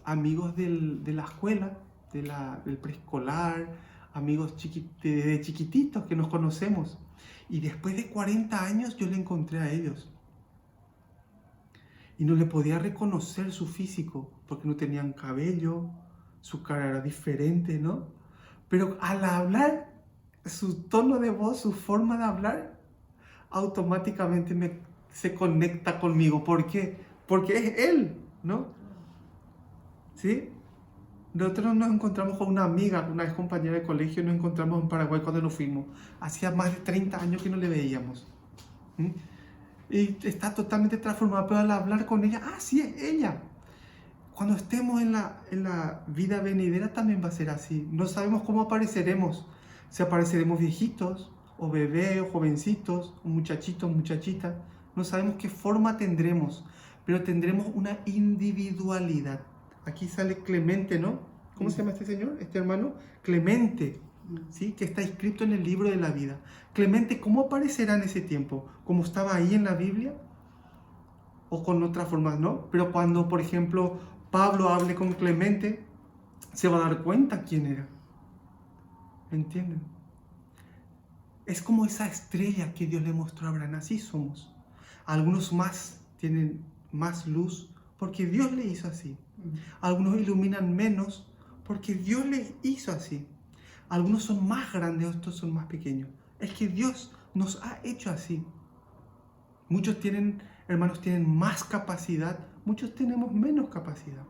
amigos de la escuela, del preescolar, amigos de chiquititos que nos conocemos. Y después de 40 años yo le encontré a ellos. Y no le podía reconocer su físico, porque no tenían cabello, su cara era diferente, ¿no? Pero al hablar, su tono de voz, su forma de hablar, automáticamente se conecta conmigo. ¿Por qué? Porque es él, ¿no? ¿Sí? Nosotros nos encontramos con una amiga, una ex compañera de colegio, nos encontramos en Paraguay cuando nos fuimos. Hacía más de 30 años que no le veíamos. ¿Mm? Y está totalmente transformada, pero al hablar con ella, sí, es ella. Cuando estemos en la vida venidera también va a ser así. No sabemos cómo apareceremos. Si apareceremos viejitos, o bebés, o jovencitos, o muchachitos, muchachitas. No sabemos qué forma tendremos, pero tendremos una individualidad. Aquí sale Clemente, ¿no? ¿Cómo se llama este señor, este hermano? Clemente, ¿sí? Que está escrito en el libro de la vida. Clemente, ¿cómo aparecerá en ese tiempo? ¿Como estaba ahí en la Biblia? ¿O con otras formas, no? Pero cuando, por ejemplo, Pablo hable con Clemente, se va a dar cuenta quién era. ¿Entienden? Es como esa estrella que Dios le mostró a Abraham. Así somos. Algunos más tienen más luz porque Dios le hizo así. Algunos iluminan menos porque Dios les hizo así. Algunos son más grandes, otros son más pequeños. Es que Dios nos ha hecho así. Muchos hermanos tienen más capacidad, muchos tenemos menos capacidad.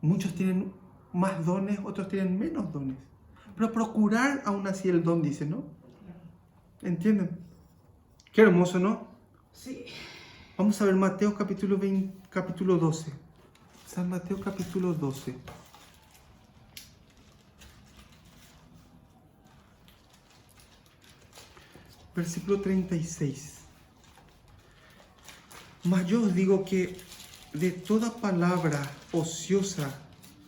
Muchos tienen más dones, otros tienen menos dones. Pero procurar aún así el don, dice, ¿no? ¿Entienden? Qué hermoso, ¿no? Sí. Vamos a ver Mateo capítulo 12. San Mateo capítulo 12. Versículo 36. Mas yo os digo que de toda palabra ociosa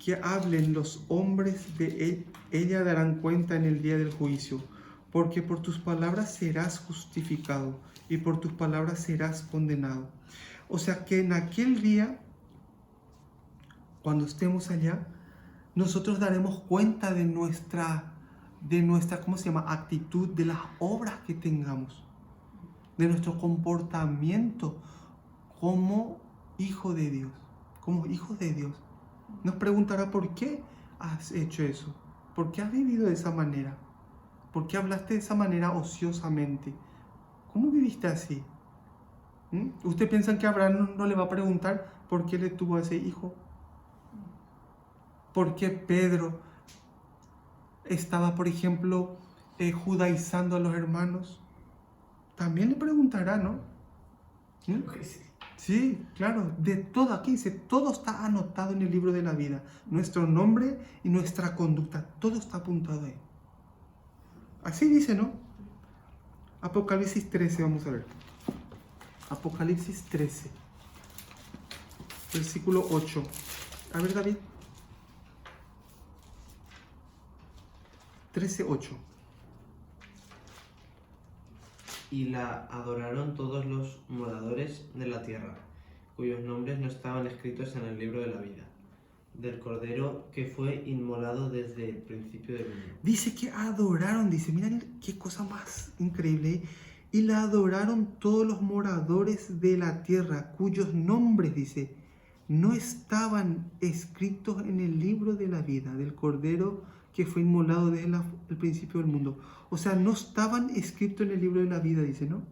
que hablen los hombres de ella darán cuenta en el día del juicio, porque por tus palabras serás justificado y por tus palabras serás condenado. O sea que en aquel día, cuando estemos allá, nosotros daremos cuenta de nuestra, ¿cómo se llama?, actitud, de las obras que tengamos, de nuestro comportamiento como hijo de Dios, como hijos de Dios. Nos preguntará por qué has hecho eso, por qué has vivido de esa manera, por qué hablaste de esa manera ociosamente, cómo viviste así. ¿Usted piensa que Abraham no le va a preguntar por qué le tuvo a ese hijo? ¿Por qué Pedro estaba, por ejemplo, judaizando a los hermanos? También le preguntará, ¿no? Sí, claro, de todo aquí dice, todo está anotado en el libro de la vida. Nuestro nombre y nuestra conducta, todo está apuntado ahí. Así dice, ¿no? Apocalipsis 13, vamos a ver. Apocalipsis 13, versículo 8. A ver, David. 13:8. Y la adoraron todos los moradores de la tierra, cuyos nombres no estaban escritos en el libro de la vida, del Cordero que fue inmolado desde el principio del mundo. Dice que adoraron, dice, miren qué cosa más increíble. Y la adoraron todos los moradores de la tierra, cuyos nombres, dice, no estaban escritos en el libro de la vida, del Cordero que fue inmolado desde el principio del mundo. O sea, no estaban escritos en el libro de la vida, dice, ¿no?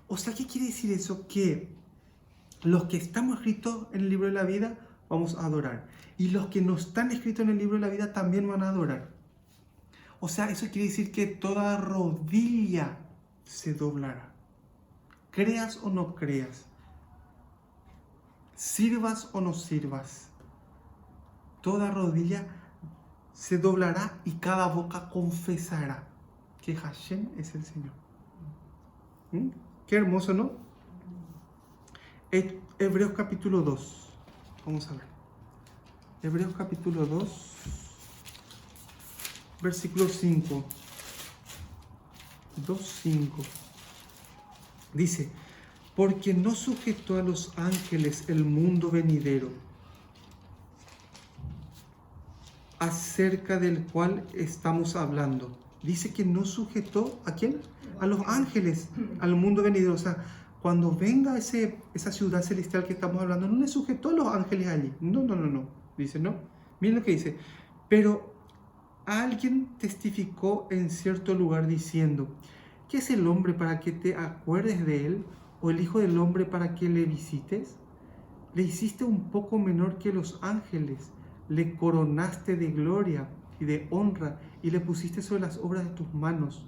O sea, ¿qué quiere decir eso? Que los que estamos escritos en el libro de la vida vamos a adorar. Y los que no están escritos en el libro de la vida también van a adorar. O sea, eso quiere decir que toda rodilla se doblará. Creas o no creas. Sirvas o no sirvas. Toda rodilla se doblará y cada boca confesará que Hashem es el Señor. Qué hermoso, ¿no? Hebreos capítulo 2. Vamos a ver. Hebreos capítulo 2. versículo 5. 2:5. Dice, porque no sujetó a los ángeles el mundo venidero, acerca del cual estamos hablando. Dice que no sujetó ¿a quién? A los ángeles, al mundo venidero. O sea, cuando venga esa ciudad celestial que estamos hablando, no le sujetó a los ángeles allí. No. Dice, no. Miren lo que dice. Pero alguien testificó en cierto lugar diciendo, ¿qué es el hombre para que te acuerdes de él? ¿O el hijo del hombre para que le visites? Le hiciste un poco menor que los ángeles, le coronaste de gloria y de honra y le pusiste sobre las obras de tus manos.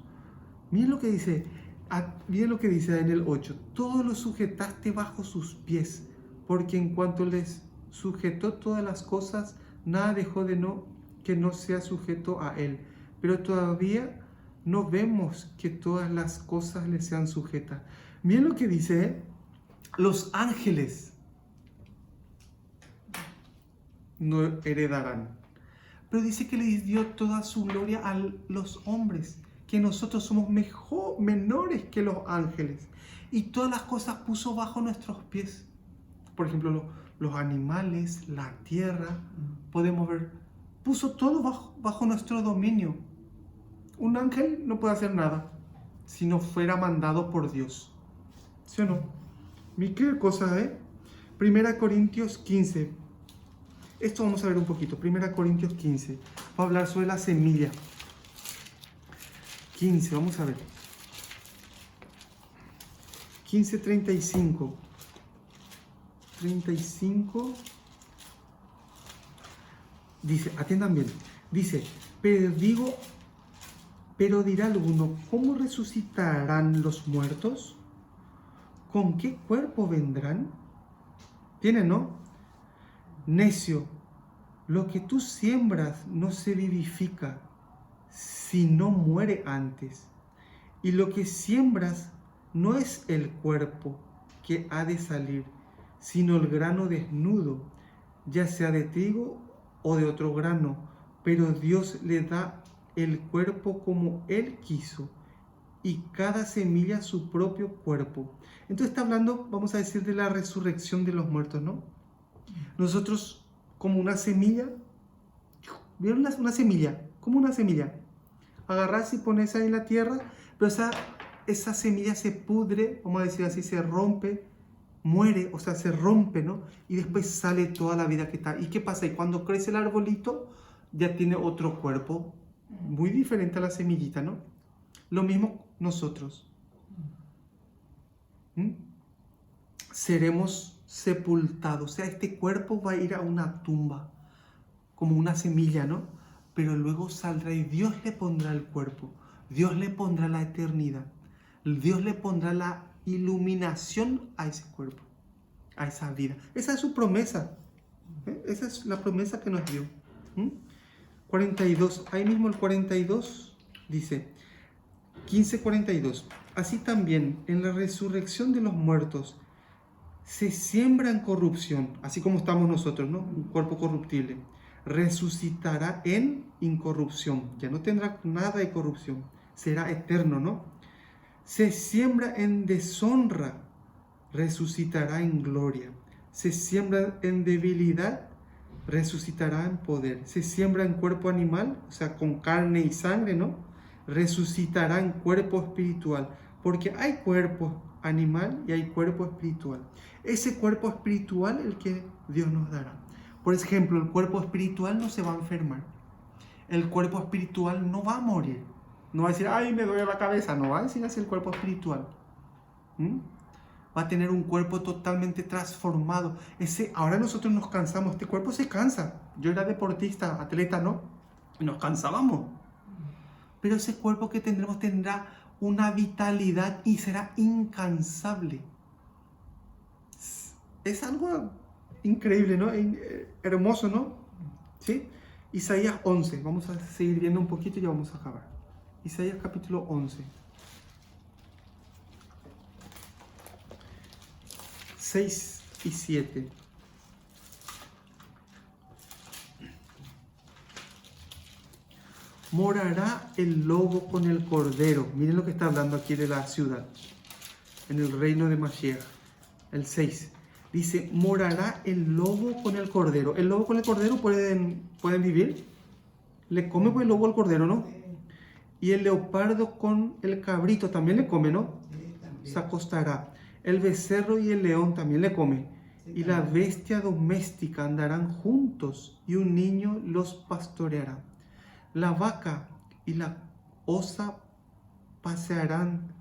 Miren lo que dice en el 8. Todo lo sujetaste bajo sus pies, porque en cuanto les sujetó todas las cosas, nada dejó que no sea sujeto a él. Pero todavía no vemos que todas las cosas le sean sujetas. Miren lo que dice, los ángeles no heredarán. Pero dice que les dio toda su gloria a los hombres, que nosotros somos menores que los ángeles. Y todas las cosas puso bajo nuestros pies. Por ejemplo, los animales, la tierra, podemos ver, puso todo bajo nuestro dominio. Un ángel no puede hacer nada si no fuera mandado por Dios. ¿Sí o no? Mira qué cosa, 1 Corintios 15. Esto vamos a ver un poquito. 1 Corintios 15. Va a hablar sobre la semilla. 15, vamos a ver. 15:35. 35. Dice, atiendan bien. Dice, pero dirá alguno, ¿cómo resucitarán los muertos? ¿Con qué cuerpo vendrán? ¿Tienen, no? Necio, lo que tú siembras no se vivifica, si no muere antes. Y lo que siembras no es el cuerpo que ha de salir, sino el grano desnudo, ya sea de trigo o de otro grano, pero Dios le da el cuerpo como Él quiso, y cada semilla su propio cuerpo. Entonces está hablando, vamos a decir, de la resurrección de los muertos, ¿no? Nosotros, como una semilla, ¿vieron una semilla? Como una semilla. Agarrás y pones ahí en la tierra, pero esa semilla se pudre, vamos a decir así, se rompe, muere, o sea, se rompe, ¿no? Y después sale toda la vida que está. ¿Y qué pasa? Y cuando crece el arbolito, ya tiene otro cuerpo, muy diferente a la semillita, ¿no? Lo mismo nosotros. Seremos sepultados, o sea, este cuerpo va a ir a una tumba, como una semilla, ¿no? Pero luego saldrá y Dios le pondrá el cuerpo, Dios le pondrá la eternidad, Dios le pondrá la iluminación a ese cuerpo, a esa vida. Esa es su promesa, esa es la promesa que nos dio. 42, ahí mismo el 42 dice, 15:42, así también en la resurrección de los muertos se siembra en corrupción, así como estamos nosotros, ¿no? Un cuerpo corruptible. Resucitará en incorrupción, ya no tendrá nada de corrupción, será eterno, ¿no? Se siembra en deshonra, resucitará en gloria. Se siembra en debilidad, resucitará en poder. Se siembra en cuerpo animal, o sea, con carne y sangre, ¿no? Resucitará en cuerpo espiritual, porque hay cuerpo animal y hay cuerpo espiritual. Ese cuerpo espiritual el que Dios nos dará. Por ejemplo, el cuerpo espiritual no se va a enfermar. El cuerpo espiritual no va a morir. No va a decir, ay, me duele la cabeza. No va a decir así el cuerpo espiritual. Va a tener un cuerpo totalmente transformado. Ahora nosotros nos cansamos. Este cuerpo se cansa. Yo era deportista, atleta, ¿no? Y nos cansábamos. Pero ese cuerpo que tendremos tendrá una vitalidad y será incansable. Es algo increíble, ¿no? Hermoso, ¿no? ¿Sí? Isaías 11. Vamos a seguir viendo un poquito y ya vamos a acabar. Isaías capítulo 11. 6 y 7. morará el lobo con el cordero. Miren lo que está hablando aquí de la ciudad, en el reino de Mashiach. El 6. Dice, morará el lobo con el cordero. ¿El lobo con el cordero pueden vivir? Le come pues el lobo al cordero, ¿no? Y el leopardo con el cabrito también le come, ¿no? Se acostará. El becerro y el león también le come. Y la bestia doméstica andarán juntos y un niño los pastoreará. La vaca y la osa pasearán,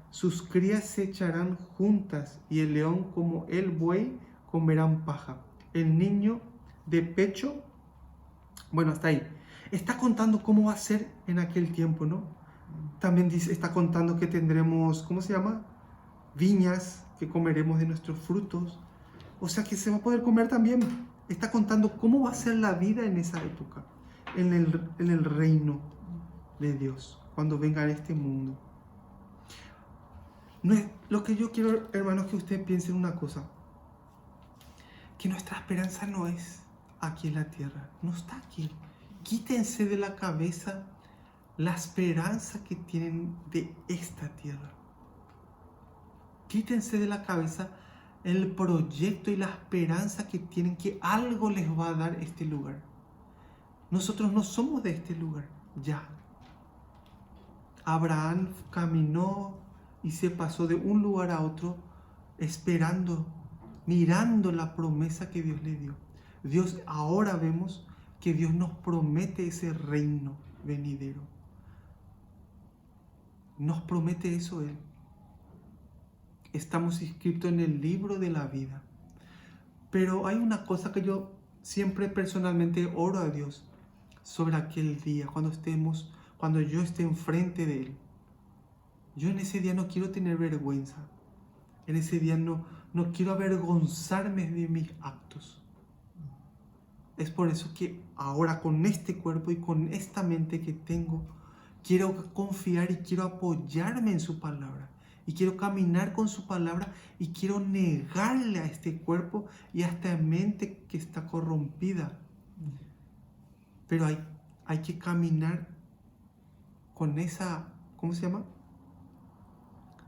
sus crías se echarán juntas y el león como el buey comerán paja. El niño de pecho, bueno, hasta ahí. Está contando cómo va a ser en aquel tiempo, ¿no? También dice, está contando que tendremos, ¿cómo se llama? Viñas, que comeremos de nuestros frutos. O sea que se va a poder comer también. Está contando cómo va a ser la vida en esa época, en el reino de Dios, cuando venga a este mundo. No es, lo que yo quiero, hermanos, que ustedes piensen una cosa, que nuestra esperanza no es aquí en la tierra, no está aquí. Quítense de la cabeza la esperanza que tienen de esta tierra. Quítense de la cabeza el proyecto y la esperanza que tienen que algo les va a dar este lugar. Nosotros no somos de este lugar, ya. Abraham caminó y se pasó de un lugar a otro esperando, mirando la promesa que Dios le dio. Dios, ahora vemos que Dios nos promete ese reino venidero. Nos promete eso Él. Estamos inscritos en el libro de la vida. Pero hay una cosa que yo siempre personalmente oro a Dios sobre aquel día, cuando yo esté enfrente de Él. Yo en ese día no quiero tener vergüenza. En ese día no quiero avergonzarme de mis actos. Es por eso que ahora con este cuerpo y con esta mente que tengo, quiero confiar y quiero apoyarme en su palabra. Y quiero caminar con su palabra y quiero negarle a este cuerpo y a esta mente que está corrompida. Pero hay que caminar con esa, ¿cómo se llama?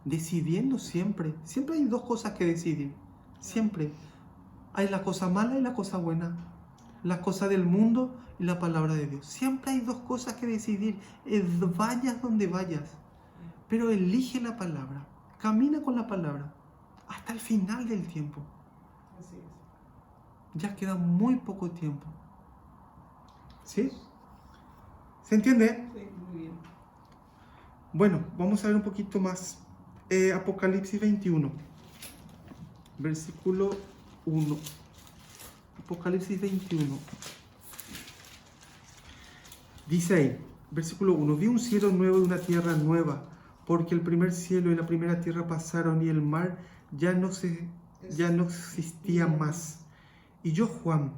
Decidiendo siempre. Siempre hay dos cosas que decidir. Siempre. Hay la cosa mala y la cosa buena. La cosa del mundo y la palabra de Dios. Siempre hay dos cosas que decidir. Vayas donde vayas. Pero elige la palabra. Camina con la palabra. Hasta el final del tiempo. Así es. Ya queda muy poco tiempo. ¿Sí? ¿Se entiende? Sí, muy bien. Bueno, vamos a ver un poquito más. Apocalipsis 21, versículo 1. Apocalipsis 21. Dice ahí, versículo 1. Vi un cielo nuevo y una tierra nueva, porque el primer cielo y la primera tierra pasaron y el mar ya no existía más. Y yo, Juan,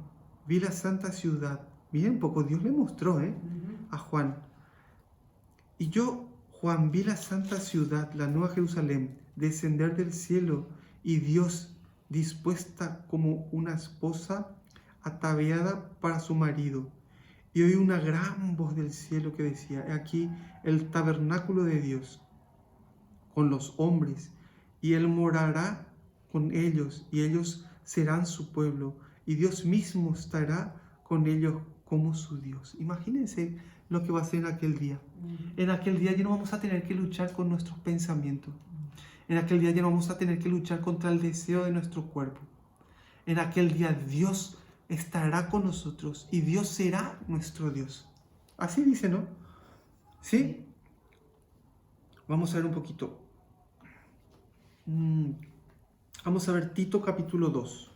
vi la santa ciudad. Miren un poco, Dios le mostró a Juan. Y yo, Juan, vi la santa ciudad, la nueva Jerusalén, descender del cielo y Dios dispuesta como una esposa ataviada para su marido. Y oí una gran voz del cielo que decía, he aquí el tabernáculo de Dios con los hombres, y Él morará con ellos, y ellos serán su pueblo, y Dios mismo estará con ellos como su Dios. Imagínense lo que va a ser en aquel día. En aquel día ya no vamos a tener que luchar con nuestros pensamientos. En aquel día ya no vamos a tener que luchar contra el deseo de nuestro cuerpo. En aquel día Dios estará con nosotros y Dios será nuestro Dios. Así dice, ¿no? ¿Sí? Vamos a ver un poquito. Vamos a ver Tito capítulo 2.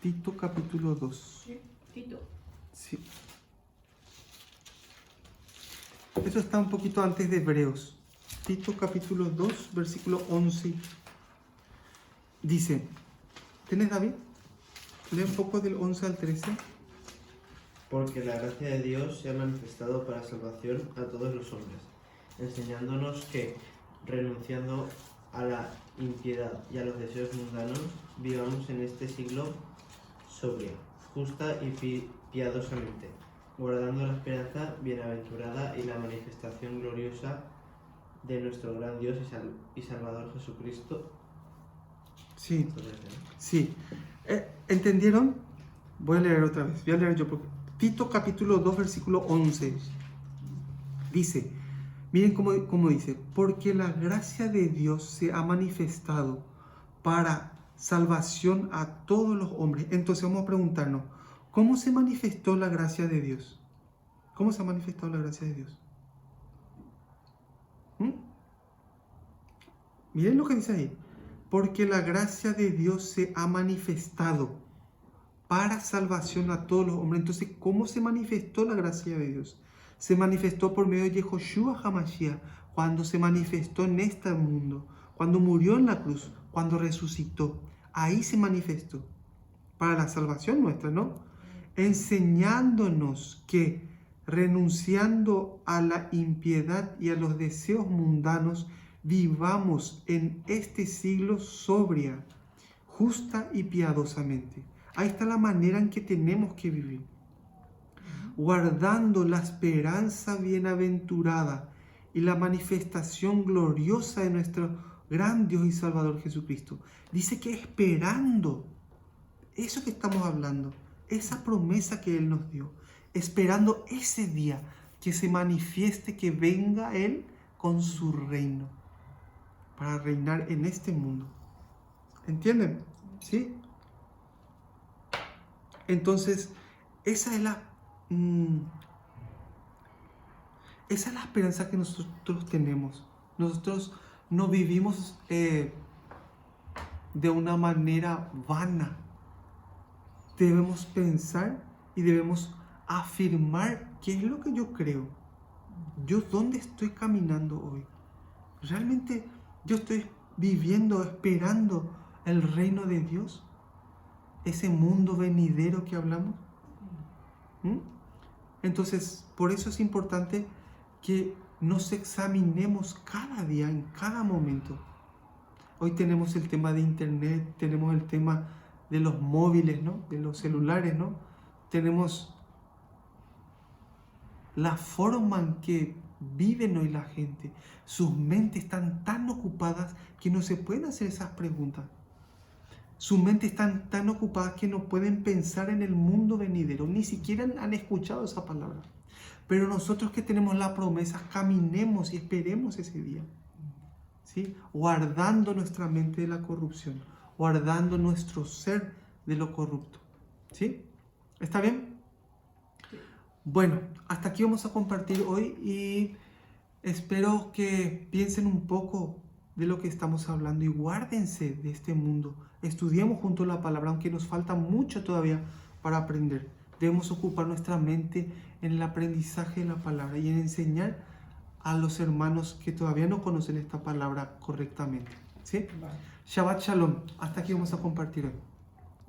Tito capítulo 2. Sí, Tito. Sí. Esto está un poquito antes de Hebreos. Tito capítulo 2, versículo 11. Dice, ¿tenés, David? Lee un poco del 11 al 13. Porque la gracia de Dios se ha manifestado para salvación a todos los hombres, enseñándonos que, renunciando a la impiedad y a los deseos mundanos, vivamos en este siglo sobria, justa y piadosamente, guardando la esperanza bienaventurada y la manifestación gloriosa de nuestro gran Dios y Salvador Jesucristo. Sí, sí. ¿Entendieron? Voy a leer otra vez. Voy a leer yo. Tito capítulo 2, versículo 11. Dice, miren cómo dice, porque la gracia de Dios se ha manifestado para salvación a todos los hombres. Entonces vamos a preguntarnos, ¿cómo se manifestó la gracia de Dios? ¿Cómo se ha manifestado la gracia de Dios? Miren lo que dice ahí. Porque la gracia de Dios se ha manifestado para salvación a todos los hombres. Entonces, ¿cómo se manifestó la gracia de Dios? Se manifestó por medio de Yehoshua HaMashiach, cuando se manifestó en este mundo, cuando murió en la cruz, cuando resucitó. Ahí se manifestó para la salvación nuestra, ¿no? Enseñándonos que renunciando a la impiedad y a los deseos mundanos, vivamos en este siglo sobria, justa y piadosamente. Ahí está la manera en que tenemos que vivir. Guardando la esperanza bienaventurada y la manifestación gloriosa de nuestro gran Dios y Salvador Jesucristo. Dice que esperando, eso que estamos hablando, esa promesa que Él nos dio, esperando ese día que se manifieste, que venga Él con su reino, para reinar en este mundo. ¿Entienden? ¿Sí? Entonces, esa es la esperanza que nosotros tenemos. Nosotros no vivimos de una manera vana. Debemos pensar y debemos afirmar qué es lo que yo creo. Yo, ¿dónde estoy caminando hoy? ¿Realmente yo estoy viviendo, esperando el reino de Dios? Ese mundo venidero que hablamos. Entonces, por eso es importante que nos examinemos cada día, en cada momento. Hoy tenemos el tema de internet, tenemos el tema de los móviles, ¿no? De los celulares, ¿no? Tenemos la forma en que viven hoy la gente. Sus mentes están tan ocupadas que no se pueden hacer esas preguntas. Sus mentes están tan ocupadas que no pueden pensar en el mundo venidero. Ni siquiera han escuchado esa palabra. Pero nosotros que tenemos la promesa, caminemos y esperemos ese día. ¿Sí? Guardando nuestra mente de la corrupción. Guardando nuestro ser de lo corrupto. ¿Sí? ¿Está bien? Bueno, hasta aquí vamos a compartir hoy y espero que piensen un poco de lo que estamos hablando y guárdense de este mundo. Estudiemos junto la palabra, aunque nos falta mucho todavía para aprender. Debemos ocupar nuestra mente en el aprendizaje de la palabra y en enseñar a los hermanos que todavía no conocen esta palabra correctamente. ¿Sí? Vale. Shabbat Shalom. Hasta aquí vamos a compartir hoy.